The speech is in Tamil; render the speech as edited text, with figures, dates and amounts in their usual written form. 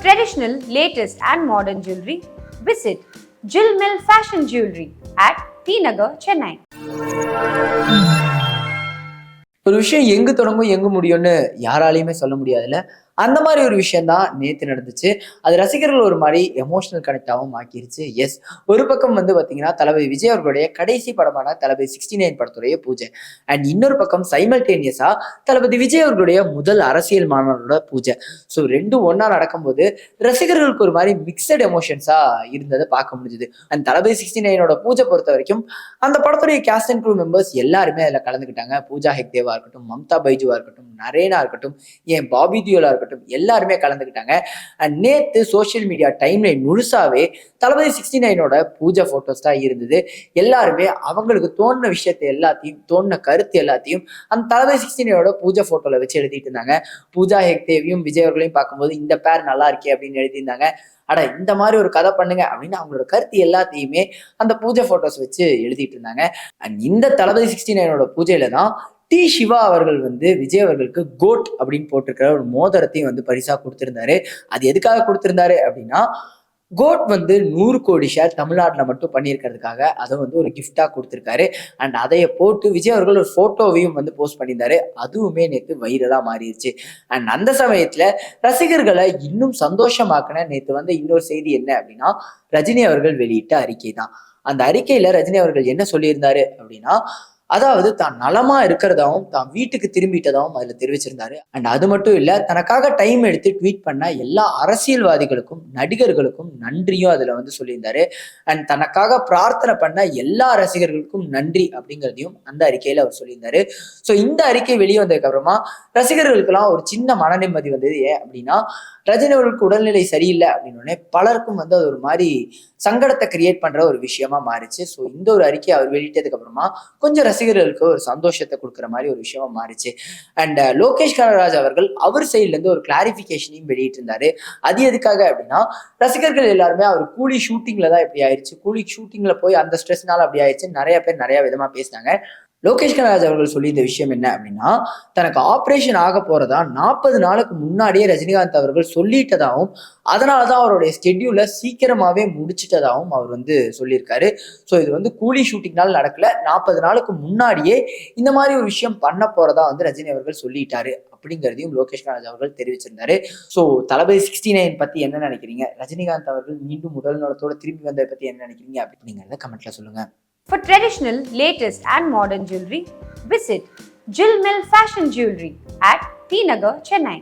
For traditional, latest and modern jewelry, visit Jill Mill Fashion Jewelry at T Nagar, Chennai. ஒரு விஷயம் எங்கு தொடங்கும் எங்கு முடியும்னு யாராலையுமே சொல்ல முடியாதுல்ல. அந்த மாதிரி ஒரு விஷயம் தான் நேத்து நடந்துச்சு. அது ரசிகர்கள் ஒரு மாதிரி எமோஷனல் கனெக்டாகவும் ஆக்கிருச்சு. எஸ், ஒரு பக்கம் வந்து பாத்தீங்கன்னா தளபதி விஜய் அவர்களுடைய கடைசி படமான தளபதி 69 படத்துடைய பூஜை. அண்ட் இன்னொரு பக்கம் சைமல்டேனியஸா தளபதி விஜய் அவர்களுடைய முதல் அரசியல் மாநாடோட பூஜை. ஸோ ரெண்டும் ஒன்னா நடக்கும்போது ரசிகர்களுக்கு ஒரு மாதிரி மிக்சட் எமோஷன்ஸா இருந்ததை பார்க்க முடிஞ்சுது. அண்ட் தளபதி 69ஓட பூஜை பொறுத்த வரைக்கும் அந்த படத்துடைய கேஸ்ட் அண்ட் க்ரூ மெம்பர்ஸ் எல்லாருமே அதில் கலந்துக்கிட்டாங்க. பூஜா ஹெக்தேவா இருக்கட்டும், மம்தா பைஜுவா இருக்கட்டும், நரேனா இருக்கட்டும், ஏன் பாபி தியோலா இருக்கட்டும், எல்லாருமே கலந்துக்கிட்டாங்க. அண்ட் நேத்து சோசியல் மீடியா டைம்லைன் முழுசாவே தளபதி 69ஓட பூஜை போட்டோஸ் தான் இருந்தது. எல்லாருமே அவங்களுக்கு தோணுன விஷயத்தை எல்லாத்தையும், தோணுன கருத்து எல்லாத்தையும் அந்த தளபதி 69ஓட பூஜை போட்டோல வச்சு எழுதிட்டு இருந்தாங்க. பூஜா ஹெக்தேவையும் விஜய் அவர்களையும் பார்க்கும்போது இந்த பேர் நல்லா இருக்கே அப்படின்னு எழுதியிருந்தாங்க. அட இந்த மாதிரி ஒரு கதை பண்ணுங்க அப்படின்னு அவங்களோட கருத்து எல்லாத்தையுமே அந்த பூஜை போட்டோஸ் வச்சு எழுதிட்டு இருந்தாங்க. அண்ட் இந்த தளபதி 69ஓட பூஜையில தான் டி சிவா அவர்கள் வந்து விஜய் அவர்களுக்கு கோட் அப்படின்னு போட்டிருக்கிற ஒரு மோதிரத்தையும் வந்து பரிசா கொடுத்திருந்தாரு. அது எதுக்காக கொடுத்திருந்தாரு அப்படின்னா, கோட் வந்து 100 கோடி ஷேர் தமிழ்நாட்டில் மட்டும் பண்ணியிருக்கிறதுக்காக அதை வந்து ஒரு கிஃப்டா கொடுத்துருக்காரு. அண்ட் அதைய போட்டு விஜய் அவர்கள் ஒரு போட்டோவையும் வந்து போஸ்ட் பண்ணியிருந்தாரு. அதுவுமே நேற்று வைரலா மாறிடுச்சு. அண்ட் அந்த சமயத்துல ரசிகர்களை இன்னும் சந்தோஷமாக்குன நேற்று வந்து இன்னொரு செய்தி என்ன அப்படின்னா, ரஜினி அவர்கள் வெளியிட்ட அறிக்கை தான். அந்த அறிக்கையில ரஜினி அவர்கள் என்ன சொல்லியிருந்தாரு அப்படின்னா, அதாவது தான் நலமா இருக்கிறதாவும் தான் வீட்டுக்கு திரும்பிட்டதாவும் அதுல தெரிவிச்சிருந்தாரு. அண்ட் அது மட்டும் இல்ல, தனக்காக டைம் எடுத்து ட்வீட் பண்ண எல்லா அரசியல்வாதிகளுக்கும் நடிகர்களுக்கும் நன்றியும் அதுல வந்து சொல்லியிருந்தாரு. அண்ட் தனக்காக பிரார்த்தனை பண்ண எல்லா ரசிகர்களுக்கும் நன்றி அப்படிங்கிறதையும் அந்த அறிக்கையில அவர் சொல்லியிருந்தாரு. ஸோ இந்த அறிக்கை வெளியே வந்ததுக்கு அப்புறமா ரசிகர்களுக்கெல்லாம் ஒரு சின்ன மன நிம்மதி வந்தது. ஏன் அப்படின்னா, ரஜினி அவர்களுக்கு உடல்நிலை சரியில்லை அப்படின்னு பலருக்கும் வந்து அது ஒரு மாதிரி சங்கடத்தை கிரியேட் பண்ற ஒரு விஷயமா மாறிச்சு. ஸோ இந்த ஒரு அறிக்கையை அவர் வெளியிட்டதுக்கு அப்புறமா கொஞ்சம் ரசிகர்களுக்கு ஒரு சந்தோஷத்தை கொடுக்குற மாதிரி ஒரு விஷயமா மாறிச்சு. அண்ட் லோகேஷ் கனகராஜ் அவர்கள் அவர் சைட்ல இருந்து ஒரு கிளாரிபிகேஷனையும் வெளியிட்டு இருந்தாரு. அது எதுக்காக அப்படின்னா, ரசிகர்கள் எல்லாருமே அவர் கூலி ஷூட்டிங்ல தான் இப்படி ஆயிடுச்சு, கூலி ஷூட்டிங்ல போய் அந்த ஸ்ட்ரெஸ்னால அப்படி ஆயிடுச்சு, நிறைய பேர் நிறைய விதமா பேசினாங்க. லோகேஷ் கனகராஜ் அவர்கள் சொல்லி இந்த விஷயம் என்ன அப்படின்னா, தனக்கு ஆப்ரேஷன் ஆக போறதா 40 நாளுக்கு முன்னாடியே ரஜினிகாந்த் அவர்கள் சொல்லிட்டதாகவும், அதனாலதான் அவருடைய ஸ்கெட்யூலை சீக்கிரமாவே முடிச்சிட்டதாகவும் அவர் வந்து சொல்லியிருக்காரு. ஸோ இது வந்து கூலி ஷூட்டிங்னால நடக்கல, 40 நாளுக்கு முன்னாடியே இந்த மாதிரி ஒரு விஷயம் பண்ண போறதா வந்து ரஜினி அவர்கள் சொல்லிட்டாரு அப்படிங்கிறதையும் லோகேஷ் கனகராஜ் அவர்கள் தெரிவிச்சிருந்தாரு. ஸோ தளபதி 69 பத்தி என்ன நினைக்கிறீங்க? ரஜினிகாந்த் அவர்கள் மீண்டும் உடல் நலத்தோட திரும்பி வந்ததை பத்தி என்ன நினைக்கிறீங்க அப்படிங்கிறத கமெண்ட்ல சொல்லுங்க. For traditional, latest and modern jewelry, visit Jill Mill Fashion Jewelry at T Nagar, Chennai.